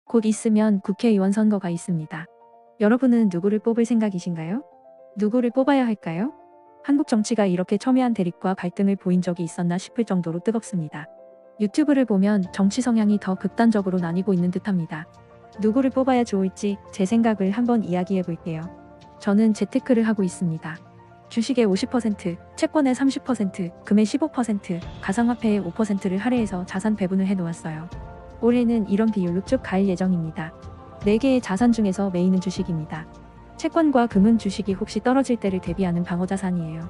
곧 있으면 국회의원 선거가 있습니다. 여러분은 누구를 뽑을 생각이신가요? 누구를 뽑아야 할까요? 한국 정치가 이렇게 첨예한 대립과 갈등을 보인 적이 있었나 싶을 정도로 뜨겁습니다. 유튜브를 보면 정치 성향이 더 극단적으로 나뉘고 있는 듯합니다. 누구를 뽑아야 좋을지 제 생각을 한번 이야기해 볼게요. 저는 재테크를 하고 있습니다. 주식의 50%, 채권의 30%, 금의 15%, 가상화폐의 5%를 할애해서 자산 배분을 해놓았어요. 올해는 이런 비율로 쭉 갈 예정입니다. 4개의 자산 중에서 메인은 주식입니다. 채권과 금은 주식이 혹시 떨어질 때를 대비하는 방어자산이에요.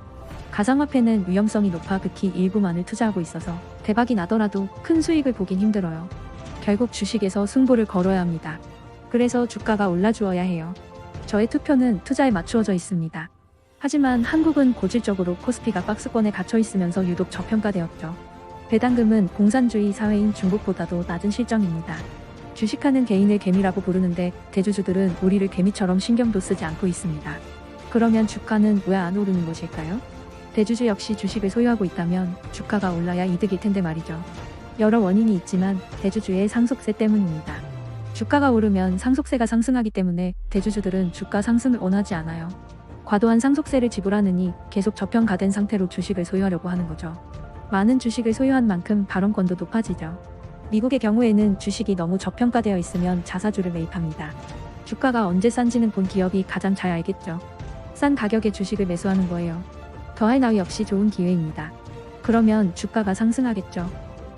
가상화폐는 위험성이 높아 극히 일부만을 투자하고 있어서 대박이 나더라도 큰 수익을 보긴 힘들어요. 결국 주식에서 승부를 걸어야 합니다. 그래서 주가가 올라주어야 해요. 저의 투표는 투자에 맞추어져 있습니다. 하지만 한국은 고질적으로 코스피가 박스권에 갇혀 있으면서 유독 저평가되었죠. 배당금은 공산주의 사회인 중국보다도 낮은 실정입니다. 주식하는 개인을 개미라고 부르는데 대주주들은 우리를 개미처럼 신경도 쓰지 않고 있습니다. 그러면 주가는 왜 안 오르는 것일까요? 대주주 역시 주식을 소유하고 있다면 주가가 올라야 이득일 텐데 말이죠. 여러 원인이 있지만 대주주의 상속세 때문입니다. 주가가 오르면 상속세가 상승하기 때문에 대주주들은 주가 상승을 원하지 않아요. 과도한 상속세를 지불하느니 계속 저평가된 상태로 주식을 소유하려고 하는 거죠. 많은 주식을 소유한 만큼 발언권도 높아지죠. 미국의 경우에는 주식이 너무 저평가되어 있으면 자사주를 매입합니다. 주가가 언제 싼지는 본 기업이 가장 잘 알겠죠. 싼 가격에 주식을 매수하는 거예요. 더할 나위 없이 좋은 기회입니다. 그러면 주가가 상승하겠죠.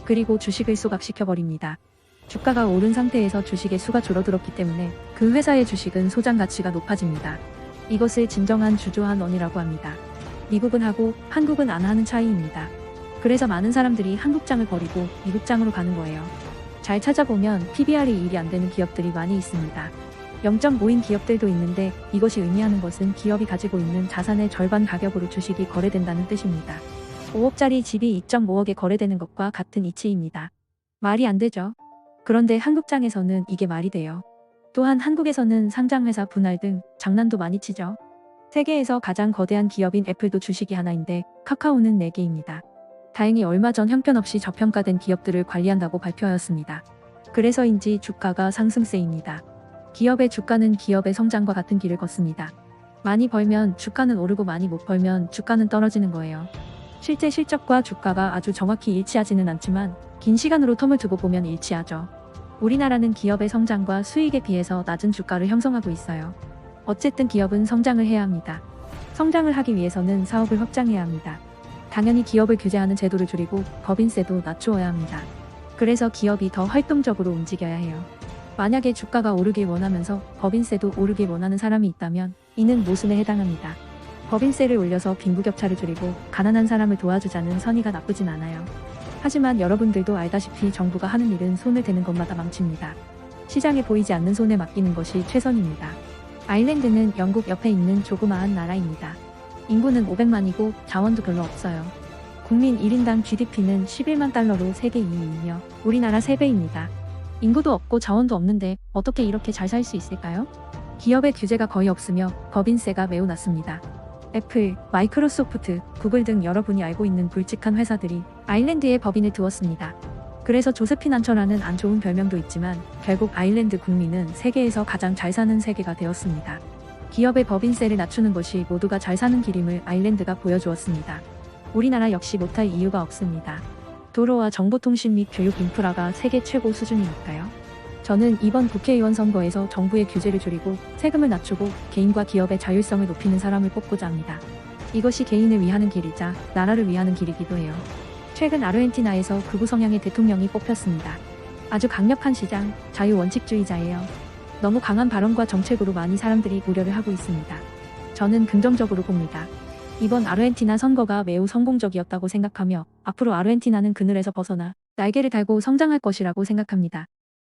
그리고 주식을 소각시켜버립니다. 주가가 오른 상태에서 주식의 수가 줄어들었기 때문에 그 회사의 주식은 소장 가치가 높아집니다. 이것을 진정한 주주환원이라고 합니다. 미국은 하고 한국은 안 하는 차이입니다. 그래서 많은 사람들이 한국장을 버리고 미국장으로 가는 거예요. 잘 찾아보면 PBR이 1이 안 되는 기업들이 많이 있습니다. 0.5인 기업들도 있는데 이것이 의미하는 것은 기업이 가지고 있는 자산의 절반 가격으로 주식이 거래된다는 뜻입니다. 5억짜리 집이 2.5억에 거래되는 것과 같은 이치입니다. 말이 안 되죠. 그런데 한국장에서는 이게 말이 돼요. 또한 한국에서는 상장회사 분할 등 장난도 많이 치죠. 세계에서 가장 거대한 기업인 애플도 주식이 하나인데 카카오는 4개입니다. 다행히 얼마 전 형편없이 저평가된 기업들을 관리한다고 발표하였습니다. 그래서인지 주가가 상승세입니다. 기업의 주가는 기업의 성장과 같은 길을 걷습니다. 많이 벌면 주가는 오르고 많이 못 벌면 주가는 떨어지는 거예요. 실제 실적과 주가가 아주 정확히 일치하지는 않지만 긴 시간으로 텀을 두고 보면 일치하죠. 우리나라는 기업의 성장과 수익에 비해서 낮은 주가를 형성하고 있어요. 어쨌든 기업은 성장을 해야 합니다. 성장을 하기 위해서는 사업을 확장해야 합니다. 당연히 기업을 규제하는 제도를 줄이고 법인세도 낮추어야 합니다. 그래서 기업이 더 활동적으로 움직여야 해요. 만약에 주가가 오르길 원하면서 법인세도 오르길 원하는 사람이 있다면 이는 모순에 해당합니다. 법인세를 올려서 빈부격차를 줄이고 가난한 사람을 도와주자는 선의가 나쁘진 않아요. 하지만 여러분들도 알다시피 정부가 하는 일은 손을 대는 것마다 망칩니다. 시장에 보이지 않는 손에 맡기는 것이 최선입니다. 아일랜드는 영국 옆에 있는 조그마한 나라입니다. 인구는 500만이고 자원도 별로 없어요. 국민 1인당 GDP는 11만 달러로 세계 2위이며 우리나라 3배입니다. 인구도 없고 자원도 없는데 어떻게 이렇게 잘 살 수 있을까요? 기업의 규제가 거의 없으며 법인세가 매우 낮습니다. 애플, 마이크로소프트, 구글 등 여러분이 알고 있는 굵직한 회사들이 아일랜드에 법인을 두었습니다. 그래서 조세핀 안처라는 안 좋은 별명도 있지만 결국 아일랜드 국민은 세계에서 가장 잘 사는 세계가 되었습니다. 기업의 법인세를 낮추는 것이 모두가 잘 사는 길임을 아일랜드가 보여주었습니다. 우리나라 역시 못할 이유가 없습니다. 도로와 정보통신 및 교육 인프라가 세계 최고 수준이니까요. 저는 이번 국회의원 선거에서 정부의 규제를 줄이고 세금을 낮추고 개인과 기업의 자율성을 높이는 사람을 뽑고자 합니다. 이것이 개인을 위하는 길이자 나라를 위하는 길이기도 해요. 최근 아르헨티나에서 극우 성향의 대통령이 뽑혔습니다. 아주 강력한 시장, 자유원칙주의자예요. 너무 강한 발언과 정책으로 많이 사람들이 우려를 하고 있습니다. 저는 긍정적으로 봅니다. 이번 아르헨티나 선거가 매우 성공적이었다고 생각하며 앞으로 아르헨티나는 그늘에서 벗어나 날개를 달고 성장할 것이라고 생각합니다.